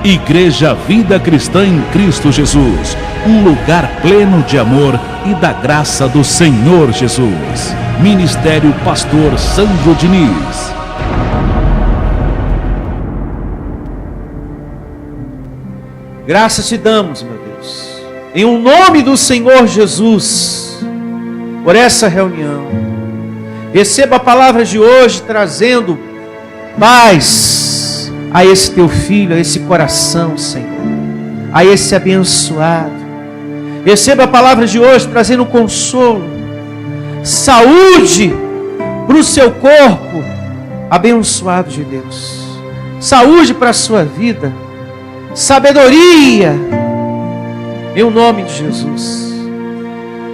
Igreja Vida Cristã em Cristo Jesus, um lugar pleno de amor e da graça do Senhor Jesus. Ministério Pastor Sandro Diniz. Graças te damos, meu Deus, em o nome do Senhor Jesus, por essa reunião. Receba a palavra de hoje trazendo paz a esse teu filho, a esse coração, Senhor, a esse abençoado. Receba a palavra de hoje trazendo consolo, saúde para o seu corpo, abençoado de Deus, saúde para a sua vida, sabedoria, em o nome de Jesus.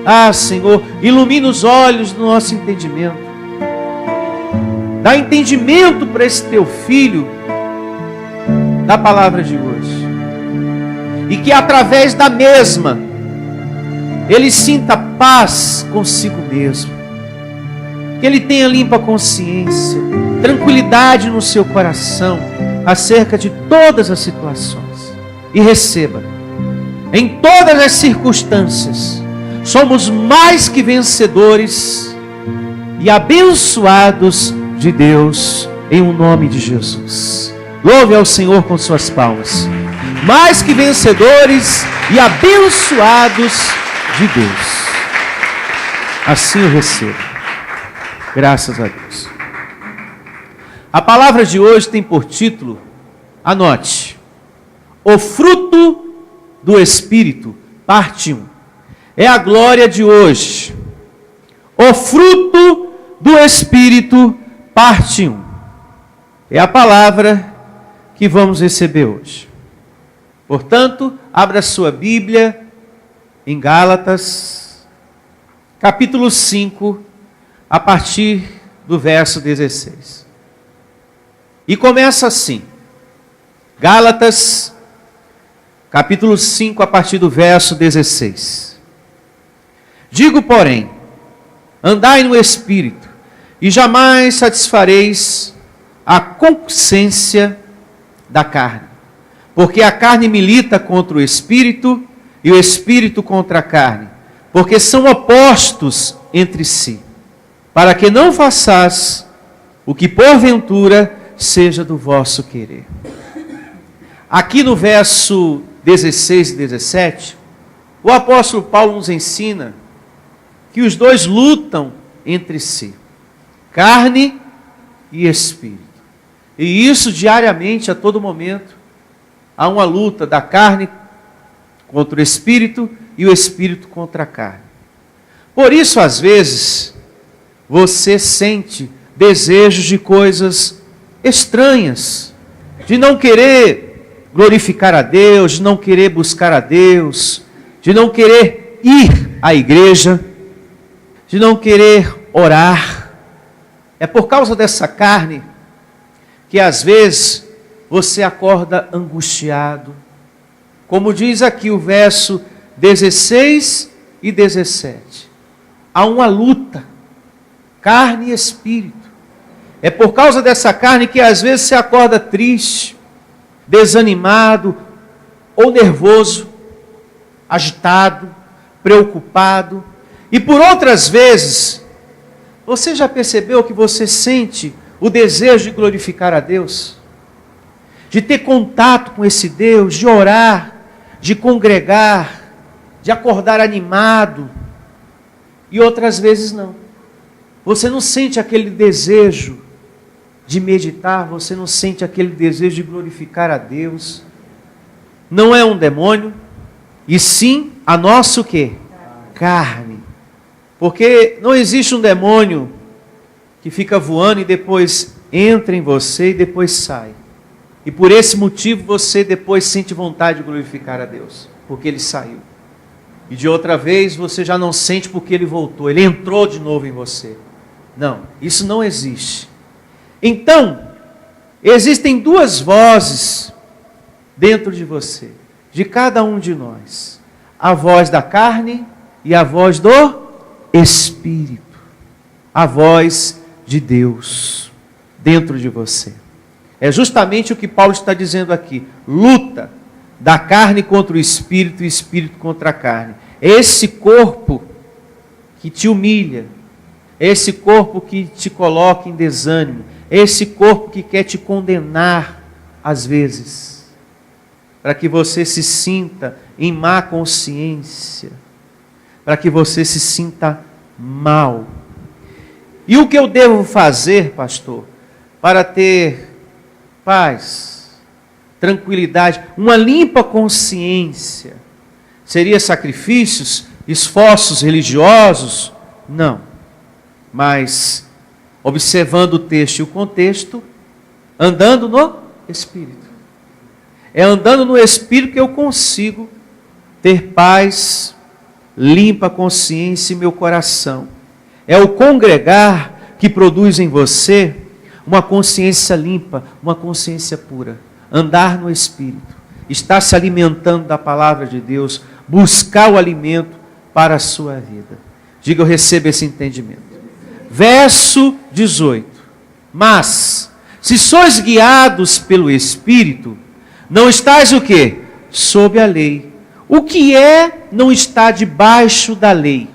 Ah, Senhor, ilumina os olhos do nosso entendimento, dá entendimento para esse teu filho da palavra de hoje, e que através da mesma ele sinta paz consigo mesmo, que ele tenha limpa consciência, tranquilidade no seu coração acerca de todas as situações, e receba em todas as circunstâncias. Somos mais que vencedores e abençoados de Deus, em o nome de Jesus. Louve ao Senhor com suas palmas. Mais que vencedores e abençoados de Deus. Assim eu recebo. Graças a Deus. A palavra de hoje tem por título, anote, o fruto do Espírito, parte 1. É a glória de hoje. O fruto do Espírito, parte 1. É a palavra que vamos receber hoje. Portanto, abra sua Bíblia em Gálatas, capítulo 5, a partir do verso 16. E começa assim. Gálatas, capítulo 5, a partir do verso 16. Digo, porém, andai no Espírito, e jamais satisfareis a concupiscência da carne. Porque a carne milita contra o Espírito, e o Espírito contra a carne, porque são opostos entre si, para que não façais o que porventura seja do vosso querer. Aqui no verso 16 e 17, o apóstolo Paulo nos ensina que os dois lutam entre si, carne e espírito. E isso diariamente, a todo momento, há uma luta da carne contra o espírito e o espírito contra a carne. Por isso, às vezes, você sente desejos de coisas estranhas, de não querer glorificar a Deus, de não querer buscar a Deus, de não querer ir à igreja, de não querer orar. É por causa dessa carne que às vezes você acorda angustiado. Como diz aqui o verso 16 e 17. Há uma luta, carne e espírito. É por causa dessa carne que às vezes você acorda triste, desanimado, ou nervoso, agitado, preocupado. E por outras vezes, você já percebeu que você sente o desejo de glorificar a Deus? De ter contato com esse Deus, de orar, de congregar, de acordar animado. E outras vezes não. Você não sente aquele desejo de meditar, você não sente aquele desejo de glorificar a Deus. Não é um demônio, e sim a nossa o quê? Carne. Porque não existe um demônio que fica voando e depois entra em você e depois sai. E por esse motivo você depois sente vontade de glorificar a Deus, porque ele saiu. E de outra vez você já não sente porque ele voltou, ele entrou de novo em você. Não, isso não existe. Então, existem duas vozes dentro de você, de cada um de nós. A voz da carne e a voz do Espírito. A voz de Deus dentro de você. É justamente o que Paulo está dizendo aqui. Luta da carne contra o espírito e o espírito contra a carne. Esse corpo que te humilha, esse corpo que te coloca em desânimo, esse corpo que quer te condenar às vezes, para que você se sinta em má consciência, para que você se sinta mal. E o que eu devo fazer, pastor, para ter paz, tranquilidade, uma limpa consciência? Seria sacrifícios, esforços religiosos? Não. Mas, observando o texto e o contexto, andando no Espírito. É andando no Espírito que eu consigo ter paz, limpa consciência em meu coração. É o congregar que produz em você uma consciência limpa, uma consciência pura. Andar no Espírito, estar se alimentando da palavra de Deus, buscar o alimento para a sua vida. Diga, eu recebo esse entendimento. Verso 18. Mas, se sois guiados pelo Espírito, não estáis o quê? Sob a lei. O que é não estar debaixo da lei?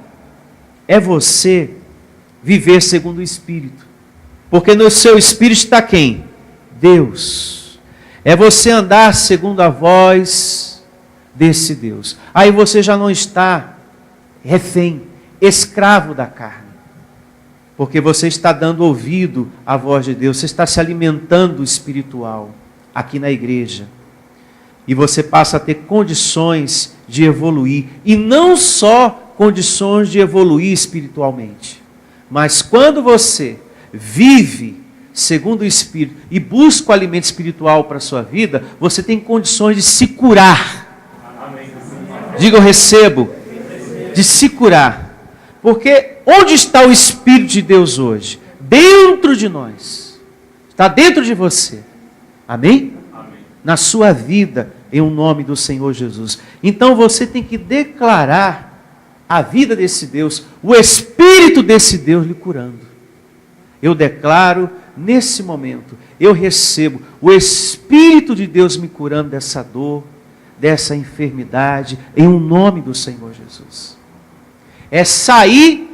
É você viver segundo o Espírito. Porque no seu Espírito está quem? Deus. É você andar segundo a voz desse Deus. Aí você já não está refém, escravo da carne. Porque você está dando ouvido à voz de Deus. Você está se alimentando espiritual aqui na igreja. E você passa a ter condições de evoluir. E não só condições de evoluir espiritualmente. Mas quando você vive segundo o Espírito e busca o alimento espiritual para a sua vida, você tem condições de se curar. Diga, eu recebo. De se curar. Porque onde está o Espírito de Deus hoje? Dentro de nós. Está dentro de você. Amém? Na sua vida, em nome do Senhor Jesus. Então você tem que declarar a vida desse Deus, o Espírito desse Deus lhe curando. Eu declaro nesse momento, eu recebo o Espírito de Deus me curando dessa dor, dessa enfermidade, em nome do Senhor Jesus. É sair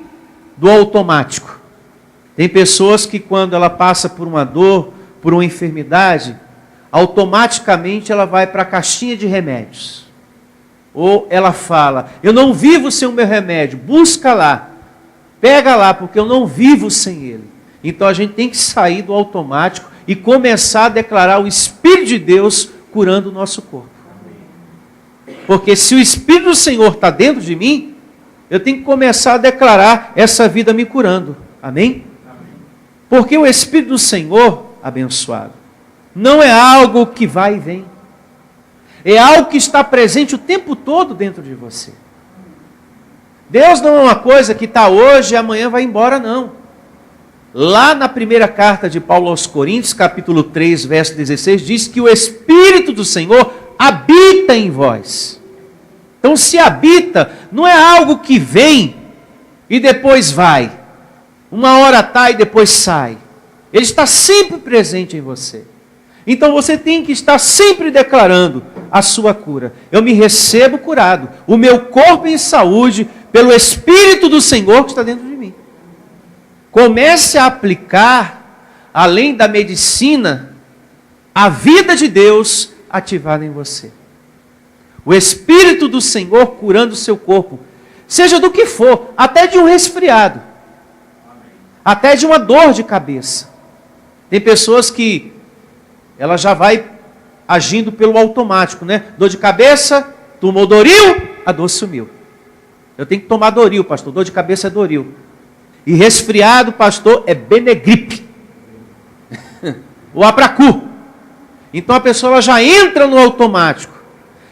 do automático. Tem pessoas que quando ela passa por uma dor, por uma enfermidade, automaticamente ela vai para a caixinha de remédios. Ou ela fala, eu não vivo sem o meu remédio, busca lá, pega lá, porque eu não vivo sem ele. Então a gente tem que sair do automático e começar a declarar o Espírito de Deus curando o nosso corpo. Porque se o Espírito do Senhor está dentro de mim, eu tenho que começar a declarar essa vida me curando. Amém? Porque o Espírito do Senhor, abençoado, não é algo que vai e vem. É algo que está presente o tempo todo dentro de você. Deus não é uma coisa que está hoje e amanhã vai embora, não. Lá na primeira carta de Paulo aos Coríntios, capítulo 3, verso 16, diz que o Espírito do Senhor habita em vós. Então, se habita, não é algo que vem e depois vai. Uma hora está e depois sai. Ele está sempre presente em você. Então você tem que estar sempre declarando a sua cura. Eu me recebo curado. O meu corpo em saúde pelo Espírito do Senhor que está dentro de mim. Comece a aplicar, além da medicina, a vida de Deus ativada em você. O Espírito do Senhor curando o seu corpo. Seja do que for, até de um resfriado. Até de uma dor de cabeça. Tem pessoas que ela já vai agindo pelo automático, né? Dor de cabeça, tomou Doril, a dor sumiu. Eu tenho que tomar Doril, pastor. Dor de cabeça é Doril. E resfriado, pastor, é Benegripe. O Apracu. Então a pessoa ela já entra no automático.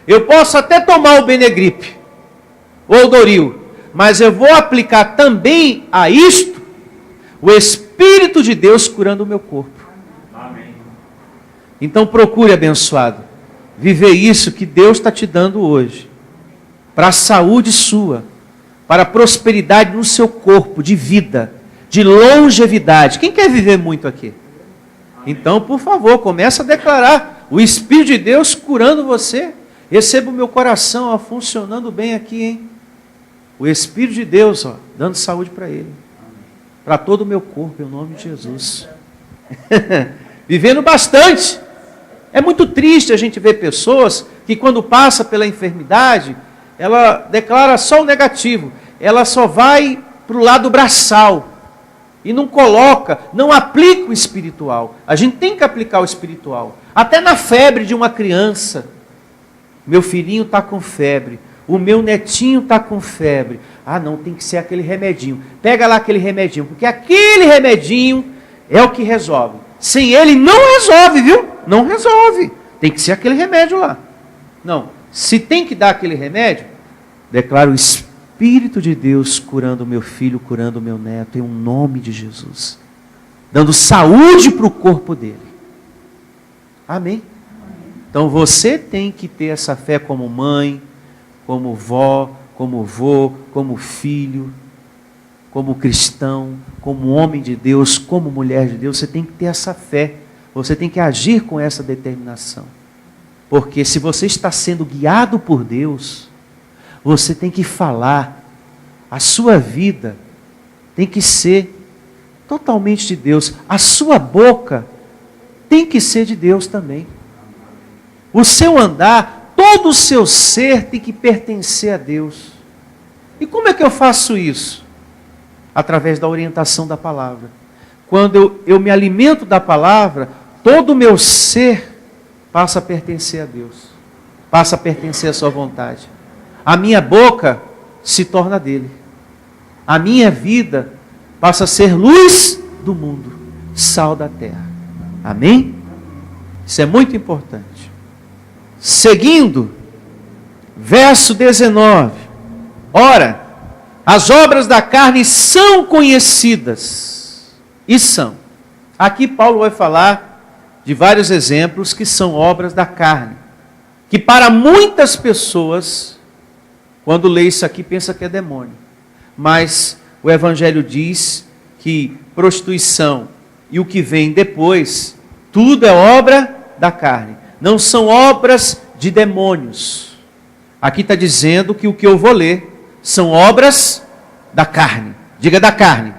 Eu posso até tomar o Benegripe ou o Doril, mas eu vou aplicar também a isto o Espírito de Deus curando o meu corpo. Então procure, abençoado, viver isso que Deus está te dando hoje, para a saúde sua, para a prosperidade no seu corpo, de vida, de longevidade. Quem quer viver muito aqui? Então, por favor, comece a declarar o Espírito de Deus curando você. Receba o meu coração, ó, funcionando bem aqui, hein? O Espírito de Deus, ó, dando saúde para ele. Para todo o meu corpo, em nome de Jesus. Vivendo bastante. É muito triste a gente ver pessoas que quando passa pela enfermidade, ela declara só o negativo. Ela só vai para o lado braçal. E não coloca, não aplica o espiritual. A gente tem que aplicar o espiritual. Até na febre de uma criança. Meu filhinho está com febre. O meu netinho está com febre. Ah, não, tem que ser aquele remedinho. Pega lá aquele remedinho, porque aquele remedinho é o que resolve. Sem ele não resolve, viu? Não resolve. Tem que ser aquele remédio lá. Não, se tem que dar aquele remédio, declaro o Espírito de Deus curando o meu filho, curando o meu neto, em nome de Jesus. Dando saúde para o corpo dele. Amém? Então você tem que ter essa fé como mãe, como vó, como vô, como filho, como cristão, como homem de Deus, como mulher de Deus. Você tem que ter essa fé. Você tem que agir com essa determinação. Porque se você está sendo guiado por Deus, você tem que falar. A sua vida tem que ser totalmente de Deus. A sua boca tem que ser de Deus também. O seu andar, todo o seu ser tem que pertencer a Deus. E como é que eu faço isso? Através da orientação da palavra. Quando eu me alimento da palavra, todo o meu ser passa a pertencer a Deus. Passa a pertencer à sua vontade. A minha boca se torna dele. A minha vida passa a ser luz do mundo, sal da terra. Amém? Isso é muito importante. Seguindo, verso 19. Ora, as obras da carne são conhecidas. E são. Aqui Paulo vai falar de vários exemplos que são obras da carne. Que para muitas pessoas, quando lê isso aqui, pensa que é demônio. Mas o Evangelho diz que prostituição e o que vem depois, tudo é obra da carne. Não são obras de demônios. Aqui está dizendo que o que eu vou ler são obras da carne. Diga da carne.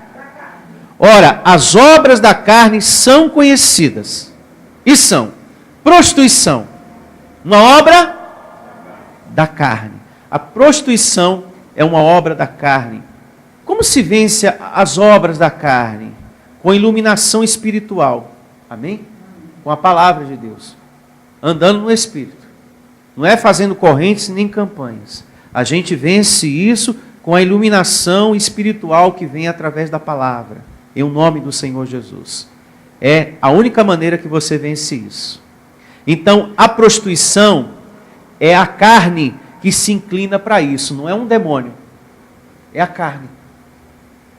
Ora, as obras da carne são conhecidas. E são prostituição, uma obra da carne. A prostituição é uma obra da carne. Como se vence as obras da carne? Com iluminação espiritual. Amém? Com a palavra de Deus. Andando no Espírito. Não é fazendo correntes nem campanhas. A gente vence isso com a iluminação espiritual que vem através da palavra. Em nome do Senhor Jesus. É a única maneira que você vence isso. Então, a prostituição é a carne que se inclina para isso. Não é um demônio. É a carne.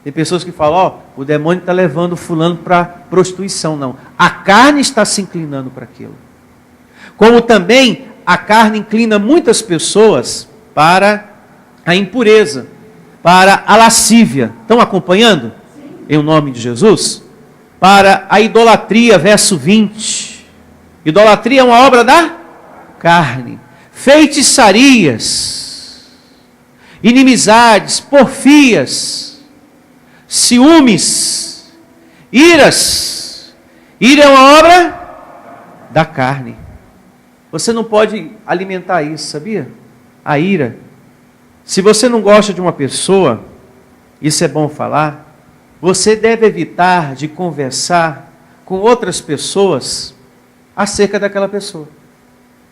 Tem pessoas que falam, ó, o demônio está levando fulano para prostituição. Não. A carne está se inclinando para aquilo. Como também a carne inclina muitas pessoas para a impureza, para a lascívia. Estão acompanhando? Sim. Em nome de Jesus? Para a idolatria, verso 20. Idolatria é uma obra da carne. Feitiçarias, inimizades, porfias, ciúmes, iras. Ira é uma obra da carne. Você não pode alimentar isso, sabia? A ira. Se você não gosta de uma pessoa, isso é bom falar, você deve evitar de conversar com outras pessoas acerca daquela pessoa.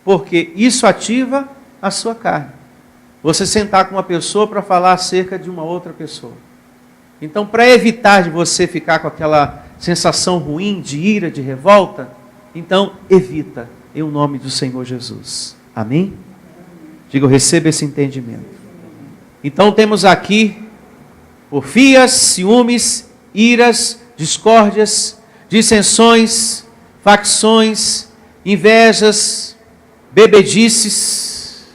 Porque isso ativa a sua carne. Você sentar com uma pessoa para falar acerca de uma outra pessoa. Então, para evitar de você ficar com aquela sensação ruim de ira, de revolta, então evita, em nome do Senhor Jesus. Amém? Digo, receba esse entendimento. Então temos aqui porfias, ciúmes, iras, discórdias, dissensões, facções, invejas, bebedices,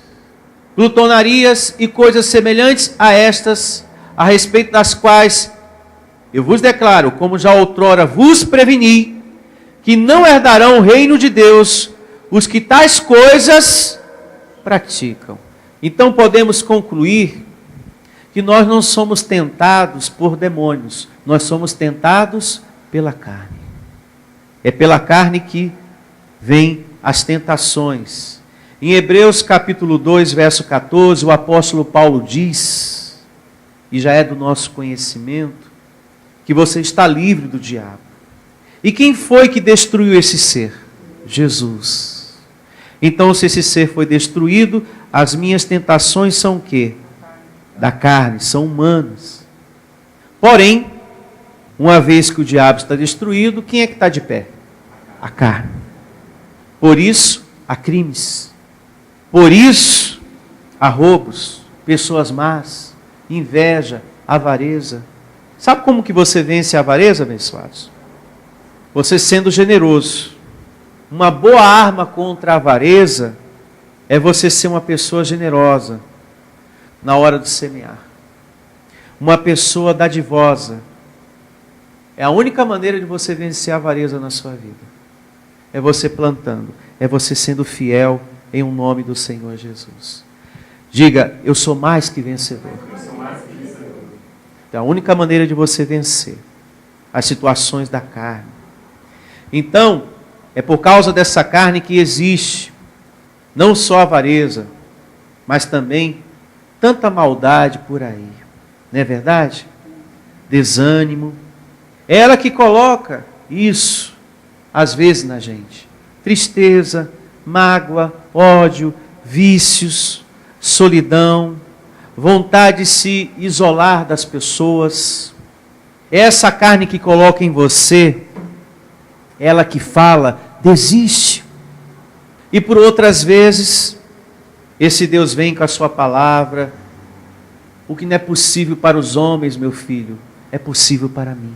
glutonarias e coisas semelhantes a estas, a respeito das quais eu vos declaro, como já outrora vos preveni, que não herdarão o reino de Deus os que tais coisas praticam. Então podemos concluir que nós não somos tentados por demônios, nós somos tentados pela carne. É pela carne que vêm as tentações. Em Hebreus capítulo 2, verso 14, o apóstolo Paulo diz, e já é do nosso conhecimento, que você está livre do diabo. E quem foi que destruiu esse ser? Jesus. Então, se esse ser foi destruído, as minhas tentações são o quê? Da carne, são humanas. Porém, uma vez que o diabo está destruído, quem é que está de pé? A carne. Por isso, há crimes. Por isso, há roubos, pessoas más, inveja, avareza. Sabe como que você vence a avareza, abençoados? Você sendo generoso. Uma boa arma contra a avareza é você ser uma pessoa generosa na hora de semear. Uma pessoa dadivosa. É a única maneira de você vencer a avareza na sua vida. É você plantando, é você sendo fiel em um nome do Senhor Jesus. Diga, eu sou mais que vencedor. É a única maneira de você vencer as situações da carne. Então, é por causa dessa carne que existe não só avareza, mas também tanta maldade por aí. Não é verdade? Desânimo. É ela que coloca isso, às vezes, na gente. Tristeza, mágoa, ódio, vícios, solidão, vontade de se isolar das pessoas. É essa carne que coloca em você, ela que fala, desiste. E por outras vezes, esse Deus vem com a sua palavra. O que não é possível para os homens, meu filho, é possível para mim.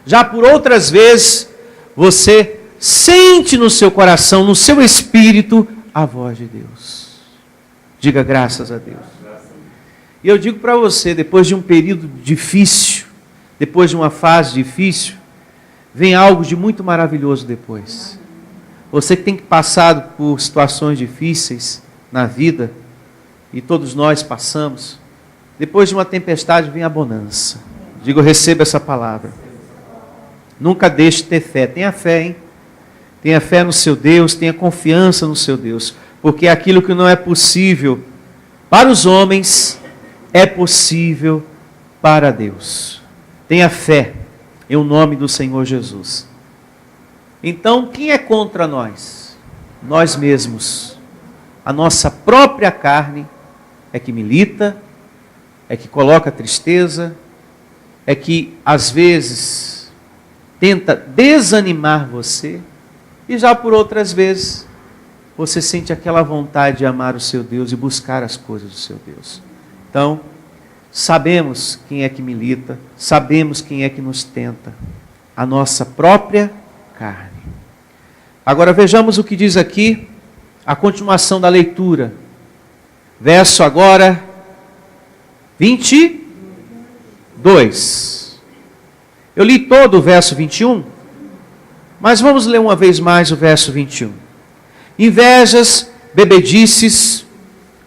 Já por outras vezes, você sente no seu coração, no seu espírito, a voz de Deus. Diga graças a Deus. E eu digo para você, depois de um período difícil, depois de uma fase difícil, vem algo de muito maravilhoso depois. Você que tem passado por situações difíceis na vida, e todos nós passamos, depois de uma tempestade vem a bonança. Digo, receba essa palavra. Nunca deixe de ter fé. Tenha fé, hein? Tenha fé no seu Deus, tenha confiança no seu Deus. Porque aquilo que não é possível para os homens, é possível para Deus. Tenha fé em o nome do Senhor Jesus. Então, quem é contra nós? Nós mesmos. A nossa própria carne é que milita, é que coloca tristeza, é que às vezes tenta desanimar você, e já por outras vezes você sente aquela vontade de amar o seu Deus e buscar as coisas do seu Deus. Então, sabemos quem é que milita, sabemos quem é que nos tenta, a nossa própria carne. Agora vejamos o que diz aqui, a continuação da leitura. Verso agora 22. Eu li todo o verso 21, mas vamos ler uma vez mais o verso 21. Invejas, bebedices,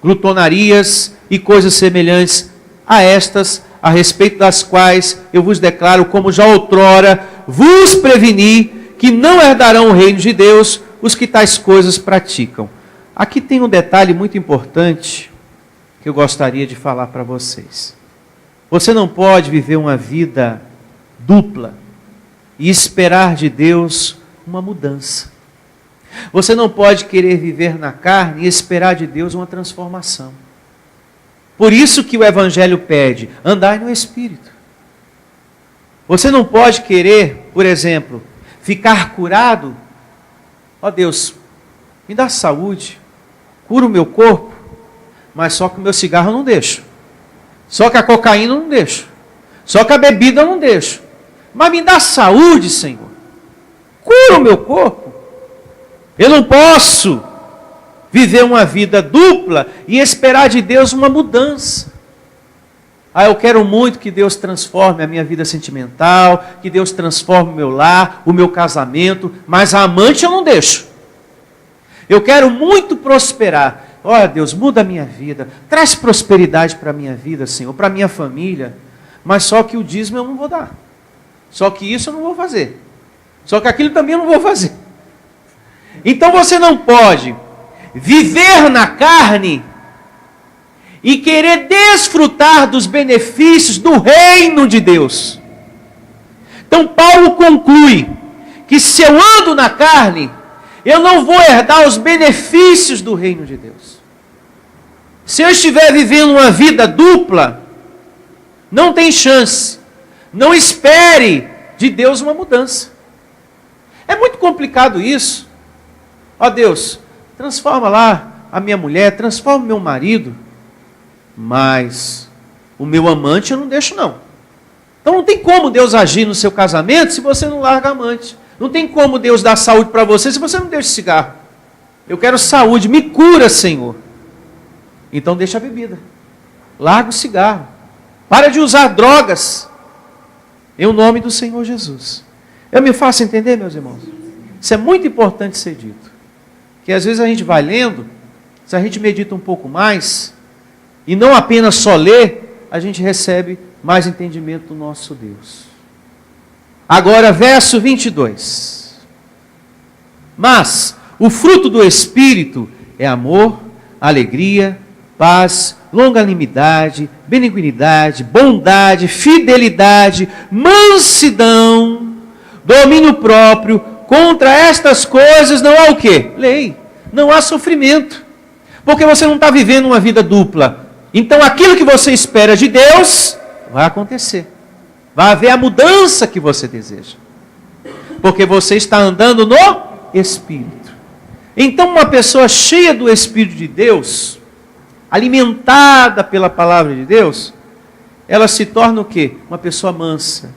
glutonarias e coisas semelhantes a estas, a respeito das quais eu vos declaro, como já outrora vos preveni, que não herdarão o reino de Deus os que tais coisas praticam. Aqui tem um detalhe muito importante que eu gostaria de falar para vocês. Você não pode viver uma vida dupla e esperar de Deus uma mudança. Você não pode querer viver na carne e esperar de Deus uma transformação. Por isso que o Evangelho pede, andai no Espírito. Você não pode querer, por exemplo, ficar curado. Ó Deus, me dá saúde, cura o meu corpo, mas só que o meu cigarro eu não deixo. Só que a cocaína eu não deixo. Só que a bebida eu não deixo. Mas me dá saúde, Senhor. Cura o meu corpo. Eu não posso viver uma vida dupla e esperar de Deus uma mudança. Ah, eu quero muito que Deus transforme a minha vida sentimental, que Deus transforme o meu lar, o meu casamento, mas a amante eu não deixo. Eu quero muito prosperar. Olha, Deus, muda a minha vida, traz prosperidade para a minha vida, Senhor, para a minha família, mas só que o dízimo eu não vou dar. Só que isso eu não vou fazer. Só que aquilo também eu não vou fazer. Então você não pode viver na carne e querer desfrutar dos benefícios do reino de Deus. Então Paulo conclui que se eu ando na carne, eu não vou herdar os benefícios do reino de Deus. Se eu estiver vivendo uma vida dupla, não tem chance. Não espere de Deus uma mudança. É muito complicado isso. Ó Deus, transforma lá a minha mulher, transforma o meu marido, mas o meu amante eu não deixo não. Então não tem como Deus agir no seu casamento se você não larga a amante. Não tem como Deus dar saúde para você se você não deixa o cigarro. Eu quero saúde, me cura, Senhor. Então deixa a bebida. Larga o cigarro. Para de usar drogas. Em nome do Senhor Jesus. Eu me faço entender, meus irmãos? Isso é muito importante ser dito. Que às vezes a gente vai lendo, se a gente medita um pouco mais, e não apenas só lê, a gente recebe mais entendimento do nosso Deus. Agora, verso 22. Mas o fruto do Espírito é amor, alegria, paz, longanimidade, benignidade, bondade, fidelidade, mansidão, domínio próprio. Contra estas coisas não há o quê? Lei. Não há sofrimento. Porque você não está vivendo uma vida dupla. Então aquilo que você espera de Deus vai acontecer. Vai haver a mudança que você deseja. Porque você está andando no Espírito. Então uma pessoa cheia do Espírito de Deus, alimentada pela palavra de Deus, ela se torna o quê? Uma pessoa mansa,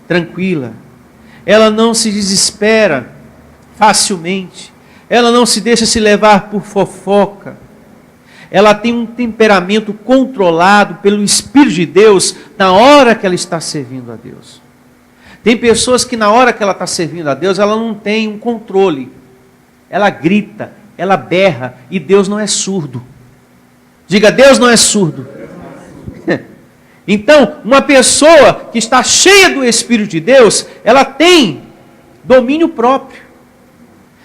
tranquila. Ela não se desespera facilmente. Ela não se deixa se levar por fofoca. Ela tem um temperamento controlado pelo Espírito de Deus na hora que ela está servindo a Deus. Tem pessoas que na hora que ela está servindo a Deus, ela não tem um controle. Ela grita, ela berra, e Deus não é surdo. Diga, Deus não é surdo. Então, uma pessoa que está cheia do Espírito de Deus, ela tem domínio próprio.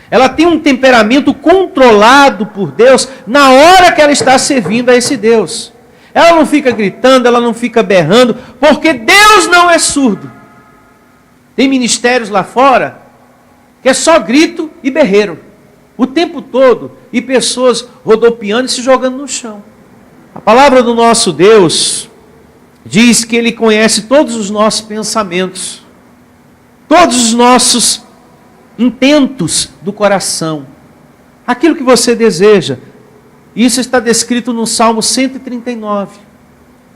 Ela tem um temperamento controlado por Deus na hora que ela está servindo a esse Deus. Ela não fica gritando, ela não fica berrando, porque Deus não é surdo. Tem ministérios lá fora que é só grito e berreiro o tempo todo, e pessoas rodopiando e se jogando no chão. A palavra do nosso Deus diz que Ele conhece todos os nossos pensamentos, todos os nossos intentos do coração, aquilo que você deseja. Isso está descrito no Salmo 139.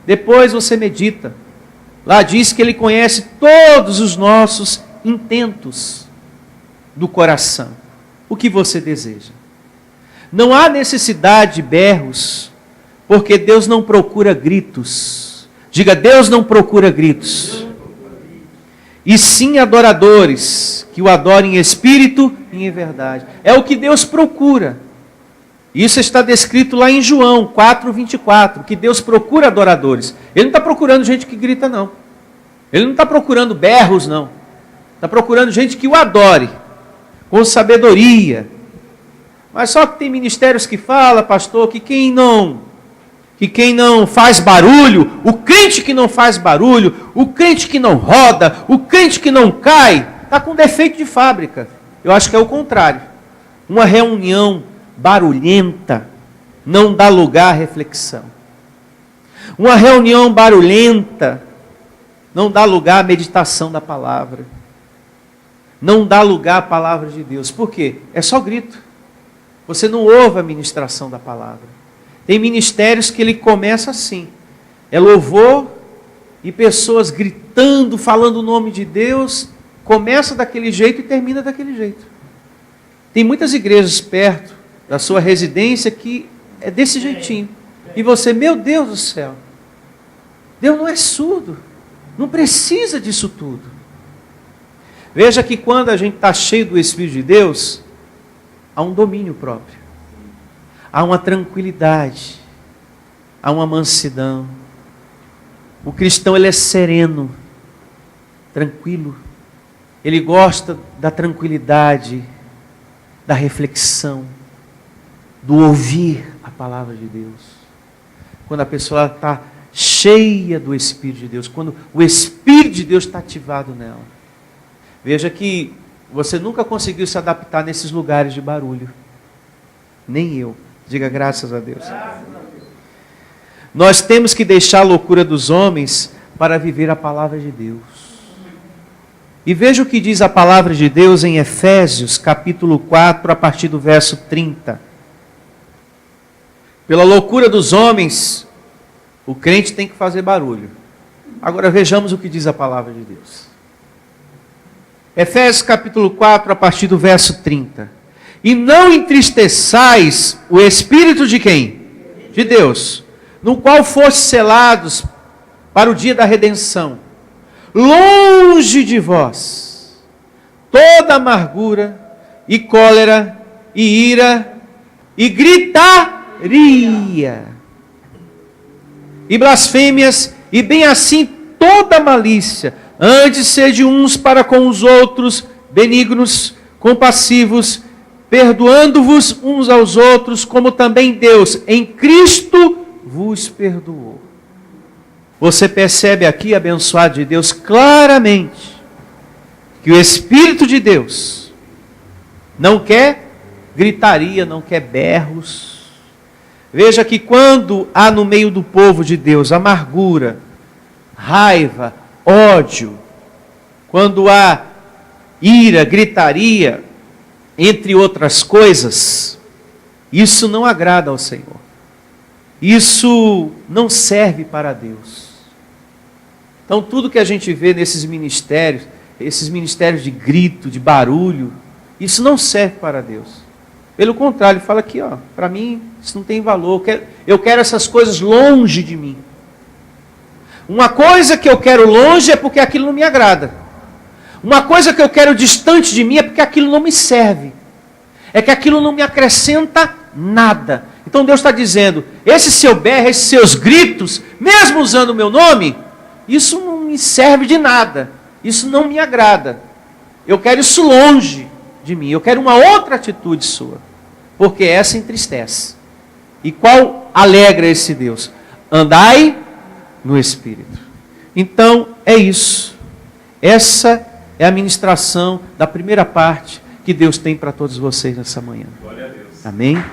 Depois você medita. Lá diz que Ele conhece todos os nossos intentos do coração. O que você deseja. Não há necessidade de berros, porque Deus não procura gritos. Diga, Deus não procura gritos. E sim adoradores, que o adorem em espírito e em verdade. É o que Deus procura. Isso está descrito lá em João 4:24, que Deus procura adoradores. Ele não está procurando gente que grita, não. Ele não está procurando berros, não. Está procurando gente que o adore, com sabedoria. Mas só que tem ministérios que falam, pastor, que quem não faz barulho, o crente que não faz barulho, o crente que não roda, o crente que não cai, está com defeito de fábrica. Eu acho que é o contrário. Uma reunião barulhenta não dá lugar à reflexão. Uma reunião barulhenta não dá lugar à meditação da palavra. Não dá lugar à palavra de Deus. Por quê? É só grito. Você não ouve a ministração da palavra. Tem ministérios que ele começa assim. É louvor e pessoas gritando, falando o nome de Deus. Começa daquele jeito e termina daquele jeito. Tem muitas igrejas perto da sua residência que é desse jeitinho. E você, meu Deus do céu. Deus não é surdo, não precisa disso tudo. Veja que quando a gente está cheio do Espírito de Deus, há um domínio próprio, há uma tranquilidade, há uma mansidão. O cristão, ele é sereno, tranquilo, ele gosta da tranquilidade, da reflexão, do ouvir a palavra de Deus. Quando a pessoa está cheia do Espírito de Deus, quando o Espírito de Deus está ativado nela. Veja que você nunca conseguiu se adaptar nesses lugares de barulho. Nem eu. Diga graças a Deus. Nós temos que deixar a loucura dos homens para viver a palavra de Deus. E veja o que diz a palavra de Deus em Efésios, capítulo 4, a partir do verso 30. Pela loucura dos homens, o crente tem que fazer barulho. Agora vejamos o que diz a palavra de Deus. Efésios capítulo 4, a partir do verso 30. E não entristeçais o Espírito de quem? De Deus, no qual fostes selados para o dia da redenção. Longe de vós toda amargura e cólera e ira e gritaria e blasfêmias e bem assim toda malícia. Antes sede uns para com os outros benignos, compassivos, perdoando-vos uns aos outros, como também Deus em Cristo vos perdoou. Você percebe aqui, abençoado de Deus, claramente que o Espírito de Deus não quer gritaria, não quer berros. Veja que quando há no meio do povo de Deus amargura, raiva, ódio, quando há ira, gritaria, entre outras coisas, isso não agrada ao Senhor. Isso não serve para Deus. Então tudo que a gente vê nesses ministérios, esses ministérios de grito, de barulho, isso não serve para Deus. Pelo contrário, ele fala aqui, para mim isso não tem valor, eu quero essas coisas longe de mim. Uma coisa que eu quero longe é porque aquilo não me agrada. Uma coisa que eu quero distante de mim é porque aquilo não me serve. É que aquilo não me acrescenta nada. Então Deus está dizendo, esse seu berro, esses seus gritos, mesmo usando o meu nome, isso não me serve de nada. Isso não me agrada. Eu quero isso longe de mim. Eu quero uma outra atitude sua. Porque essa entristece. E qual alegra esse Deus? Andai no Espírito. Então, é isso. Essa é a ministração da primeira parte que Deus tem para todos vocês nessa manhã. Glória a Deus. Amém?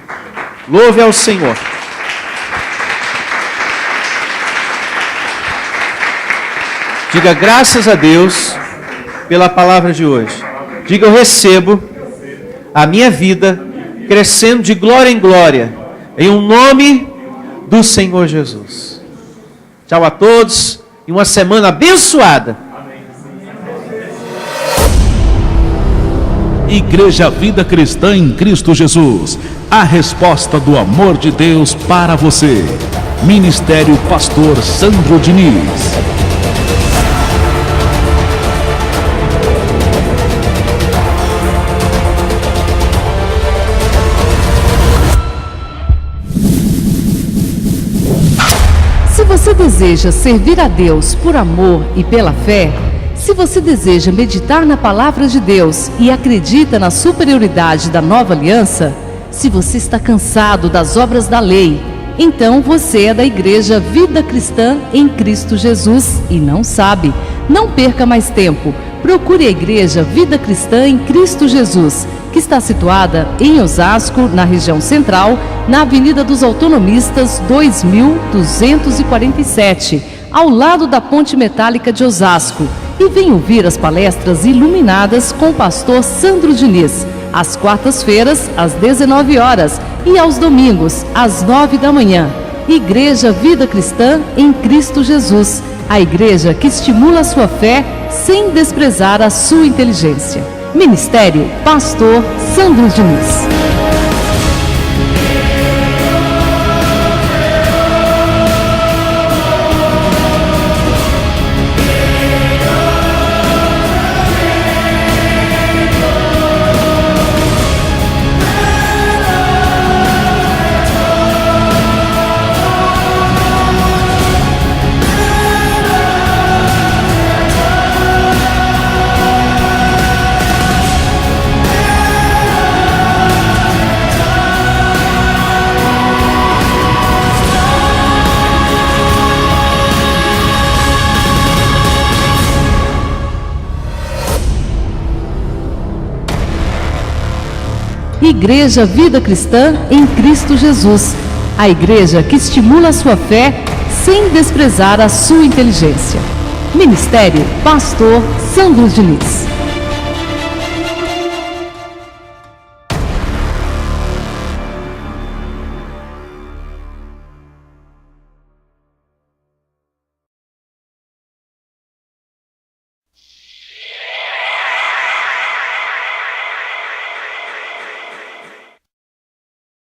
Louve ao Senhor. Diga graças a Deus pela palavra de hoje. Diga eu recebo a minha vida crescendo de glória em glória, em um nome do Senhor Jesus. Tchau a todos e uma semana abençoada. Igreja Vida Cristã em Cristo Jesus, a resposta do amor de Deus para você. Ministério Pastor Sandro Diniz. Se você deseja servir a Deus por amor e pela fé, se você deseja meditar na palavra de Deus e acredita na superioridade da nova aliança, se você está cansado das obras da lei, então você é da Igreja Vida Cristã em Cristo Jesus e não sabe. Não perca mais tempo. Procure a Igreja Vida Cristã em Cristo Jesus, que está situada em Osasco, na região central, na Avenida dos Autonomistas 2247, ao lado da Ponte Metálica de Osasco. E vem ouvir as palestras iluminadas com o pastor Sandro Diniz, às quartas-feiras, às 19 horas e aos domingos, às 9 da manhã. Igreja Vida Cristã em Cristo Jesus, a igreja que estimula a sua fé sem desprezar a sua inteligência. Ministério Pastor Sandro Diniz. Igreja Vida Cristã em Cristo Jesus. A igreja que estimula a sua fé sem desprezar a sua inteligência. Ministério Pastor Sandro Diniz.